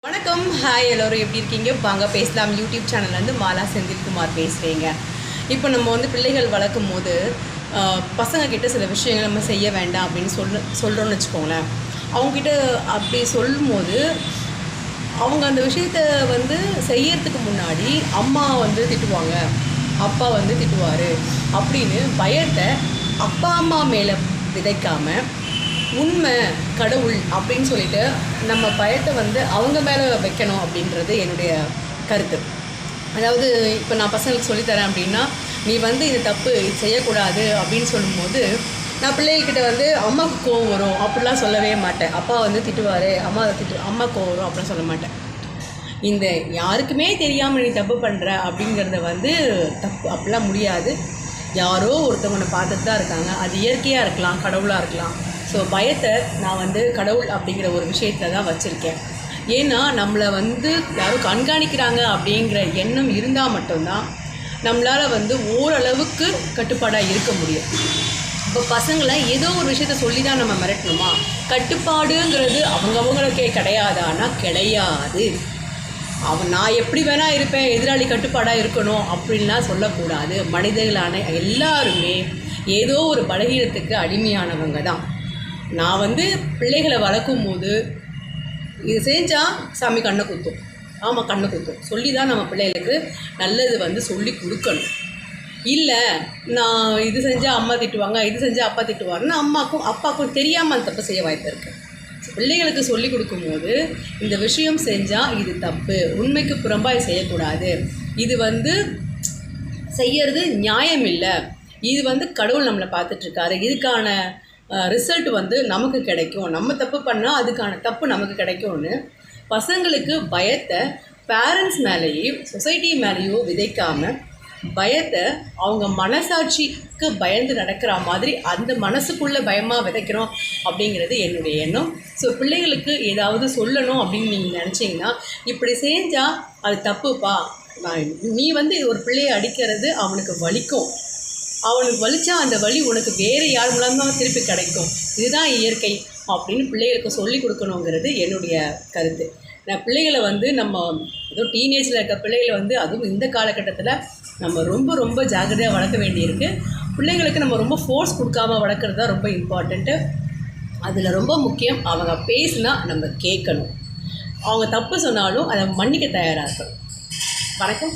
வணக்கம், ஹாய் எல்லோரும் எப்படி இருக்கீங்க? வாங்க பேசலாம். யூடியூப் சேனல்லேருந்து மாலா செந்தில்குமார் பேசுகிறீங்க. இப்போ நம்ம பிள்ளைகள் வளர்க்கும் போது பசங்கக்கிட்ட சில விஷயங்கள் நம்ம செய்ய வேண்டாம் அப்படின்னு சொல்கிறோன்னு வச்சுக்கோங்களேன். அவங்கக்கிட்ட அப்படி சொல்லும்போது அவங்க அந்த விஷயத்த செய்யறதுக்கு முன்னாடி அம்மா திட்டுவாங்க, அப்பா திட்டுவார் அப்படின்னு பயத்தை அப்பா அம்மா மேலே விதைக்காமல் உண்மை கடவுள் அப்படின்னு சொல்லிட்டு நம்ம பயத்தை அவங்க மேலே வைக்கணும் அப்படின்றது என்னுடைய கருத்து. அதாவது இப்போ நான் பசங்களுக்கு சொல்லித்தரேன் அப்படின்னா, நீ இது தப்பு, இது செய்யக்கூடாது அப்படின்னு சொல்லும்போது நான் பிள்ளைகள்கிட்ட அம்மாவுக்கு கோவம் வரும் அப்படிலாம் சொல்லவே மாட்டேன். அப்பா திட்டுவார், அம்மா கோவம் வரும் அப்படிலாம் சொல்ல மாட்டேன். இந்த யாருக்குமே தெரியாமல் நீ தப்பு பண்ணுற அப்படிங்கிறத தப்பு அப்படிலாம் முடியாது. யாரோ ஒருத்தவங்களை பார்த்துட்டு தான் இருக்காங்க. அது இயற்கையாக இருக்கலாம், கடவுளாக இருக்கலாம். ஸோ பயத்தை நான் கடவுள் அப்படிங்கிற ஒரு விஷயத்தில் தான் வச்சுருக்கேன். ஏன்னா நம்மளை யாரும் கண்காணிக்கிறாங்க அப்படிங்கிற எண்ணம் இருந்தால் மட்டும்தான் நம்மளால் ஓரளவுக்கு கட்டுப்பாடாக இருக்க முடியும். இப்போ பசங்களை ஏதோ ஒரு விஷயத்த சொல்லி தான் நம்ம மிரட்டணுமா? கட்டுப்பாடுங்கிறது அவங்களுக்கே கிடையாதானா? கிடையாது. நான் எப்படி வேணால் இருப்பேன், எதிராளி கட்டுப்பாடாக இருக்கணும் அப்படின்லாம் சொல்லக்கூடாது. மனிதர்களான எல்லாருமே ஏதோ ஒரு பலகீனத்துக்கு அடிமையானவங்க தான். நான் பிள்ளைகளை வளர்க்கும் போது இது செஞ்சால் சாமி கண்ணை குத்தும், ஆமாம் கண்ணை குத்தும் சொல்லி தான் நம்ம பிள்ளைகளுக்கு நல்லது சொல்லி கொடுக்கணும். இல்லை நான் இது செஞ்சால் அம்மா திட்டுவாங்க, இது செஞ்சால் அப்பா திட்டுவாருன்னா அம்மாக்கும் அப்பாவுக்கும் தெரியாமல் அந்த தப்பு செய்ய வாய்ப்பு இருக்குது. பிள்ளைகளுக்கு சொல்லி கொடுக்கும்போது இந்த விஷயம் செஞ்சால் இது தப்பு, உண்மைக்கு புறம்பாக செய்யக்கூடாது, இது செய்யறது நியாயம் இல்லை, இது கடவுள் நம்மளை பார்த்துட்ருக்காரு, இதுக்கான ரிசல்ட் நமக்கு கிடைக்கும், நம்ம தப்பு பண்ணால் அதுக்கான தப்பு நமக்கு கிடைக்கும்னு பசங்களுக்கு பயத்தை பேரண்ட்ஸ் மேலேயும் சொசைட்டி மேலேயோ விதைக்காமல் பயத்தை அவங்க மனசாட்சிக்கு பயந்து நடக்கிற மாதிரி அந்த மனசுக்குள்ளே பயமாக விதைக்கிறோம் அப்படிங்கிறது என்னுடைய எண்ணம். ஸோ பிள்ளைகளுக்கு ஏதாவது சொல்லணும் அப்படின்னு நீங்கள் நினச்சிங்கன்னா, இப்படி செஞ்சால் அது தப்புப்பா, நீ ஒரு பிள்ளையை அடிக்கிறது அவனுக்கு வலிக்கும், அவனுக்கு வலிச்சா அந்த வலி உனக்கு வேறு யார் மூலமாக திருப்பி கிடைக்கும், இதுதான் இயற்கை அப்படின்னு பிள்ளைகளுக்கு சொல்லி கொடுக்கணுங்கிறது என்னுடைய கருத்து. நான் பிள்ளைகளை நம்ம ஏதோ டீனேஜில் இருக்க பிள்ளைகளை அதுவும் இந்த காலகட்டத்தில் நம்ம ரொம்ப ரொம்ப ஜாக்கிரதையாக வளர்க்க வேண்டியிருக்கு. பிள்ளைங்களுக்கு நம்ம ரொம்ப ஃபோர்ஸ் கொடுக்காம வளர்க்குறது தான் ரொம்ப இம்பார்ட்டண்ட்டு. அதில் ரொம்ப முக்கியம் அவங்க பேசினா நம்ம கேட்கணும், அவங்க தப்பு சொன்னாலும் அதை மன்னிக்க தயாராக இருக்கணும். வணக்கம்.